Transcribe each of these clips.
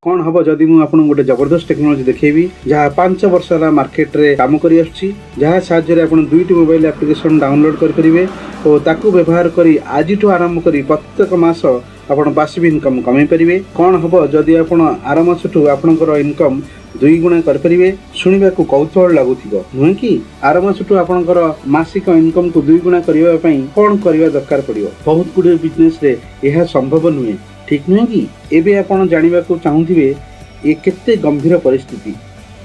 कौन हम जदि मुझे गोटे जबरदस्त टेक्नोलोजी देखेबी जहाँ 5 वर्ष है मार्केट रे काम कर जहाँ साहाय्य आप दुईटी मोबाइल एप्लिकेशन डाउनलोड करेंगे और ताकू व्यवहार करी आज आरंभ करी प्रत्येक मास आप पासिव इनकम कमाई पारे। कौन हम जदि आप आर मासठू आपंकर इनकम 2 गुणा करेंगे शुणा कौतूहल लगुव नुहे कि आर मासठू आपंकर मासिक इनकम को 2 गुणा करने कौन करने दरकार पड़ो। बहुत गुड़े बिजनेस रे यह संभव नुहे, ठीक नुहे कि एबे आपण जानिबा को चाहूथिबे ए केते गंभीर परिस्थिति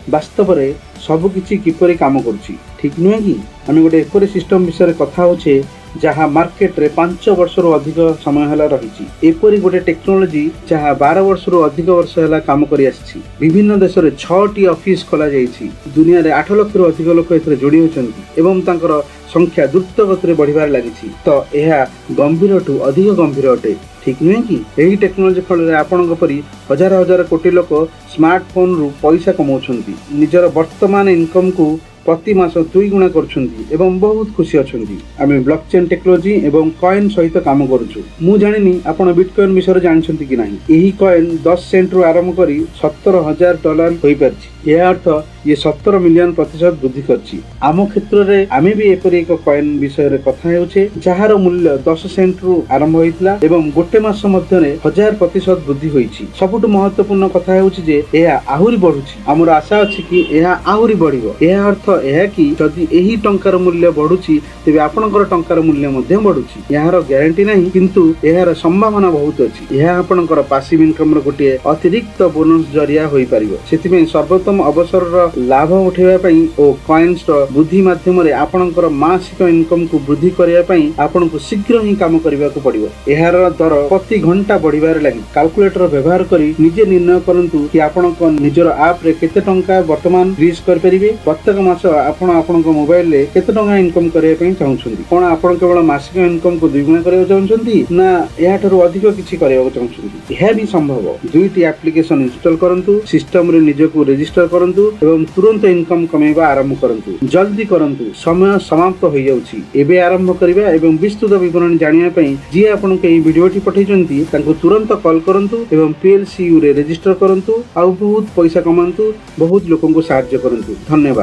वास्तव रे सब किछि किपरि काम करूछि, ठीक नुहे कि आमे गोटे एपरि सिस्टम विषय कथा होछे जहाँ मार्केट रे 5 वर्ष रु अधिक समय हला रहिछि। एपरि गोटे टेक्नोलोजी जहाँ 12 वर्ष रु अधिक वर्ष हला काम करि आछि। विभिन्न देश रे 6टी ऑफिस खोला जाइछि। दुनिया रे 8 लाख रु अधिक लोक एथरे जोड़ी होछन्ति एवं तांकर संख्या द्रुत गति बढ़िबार लागिछि। तो यह गंभीर ठू अधिक गंभीर अटे, ठीक नुहे कि यही टेक्नोलोजी फल आपण परी हजार हजार कोटी लोक स्मार्टफोन रु पैसा कमाउछन्ति, निजर वर्तमान इनकम को प्रति मास 2 गुणा करछन्ति एवं बहुत खुशी अछन्ति। आमे ब्लॉकचेन टेक्नोलोजी एवं कॉइन सहित काम करूछु। मु जानिनी आपण बिटकॉइन विषय जानछन्ति कि नाही। एही कॉइन 10 सेंट रु आरंभ करी $17,000 होई परछि। यह अर्थ ये 17 मिलियन प्रतिशत वृद्धि करछि। आम क्षेत्र रे आमे भी एपरि एक कॉइन विषय रे कथा हेउछे जहार मूल्य 10 सेंट रु आरंभ होइतला एवं गोटे मास मध्ये 1000% वृद्धि होइछि। सबुठु महत्वपूर्ण कथा हेउछि जे एहा आहुरी बढ़ुछि। हमर आशा अछि कि एहा आहुरी बढ़िबो। एहा अर्थ एहा कि जदि एही टंकार मूल्य बढ़ुछि तेबे आपनकर टंकार मूल्य मध्ये बढ़ुछि। यार ग्यारंटी नाही किंतु एहार संभावना बहुत अछि। एहा आपनकर पासिव इनकम रो गोटे अतिरिक्त बोनस जरिया होई परिबो। सेतिमे सर्वोत्तम अवसर रो लाभ उठेबा पई ओ कॉइन्स रो वृद्धि माध्यम रे आपनकर मासिक इनकम को वृद्धि करिया पई आपनको शीघ्र ही काम करिबा को पड़िबो। एहार दर प्रति घंटा बढ़िबार लागि कैलकुलेटर व्यवहार करी निजे निर्णय करंतु कि आपनको निजर ऐप रे केते टंका वर्तमान रीच कर परिबे। प्रत्येक मास आपण आपनको मोबाइल रे केते टंका इनकम करिया पई चाहुछन्ती। कोन आपण केवल मासिक इनकम को 2 गुणा करिया चाहुछन्ती ना एहा ठरो अधिक किछि करिया चाहुछन्ती। एहा भी संभव। दुईटी एप्लिकेशन इंस्टॉल करंतु, सिस्टम रे निजको रजिस्टर करंतु एवं तुरंत इनकम कमेबा आरंभ करंतु। जल्दी करंतु, समय समाप्त हो जाउछि। एबे आरंभ करिबा एवं विस्तृत विवरण जानिया पई जे आपनको एई वीडियोटी पठैछन्ती तांको तुरंत कॉल करंतु एवं PLCU रे रजिस्टर करंतु आ बहुत पैसा कमांतु, बहुत लोकन को सहायता करंतु। धन्यवाद।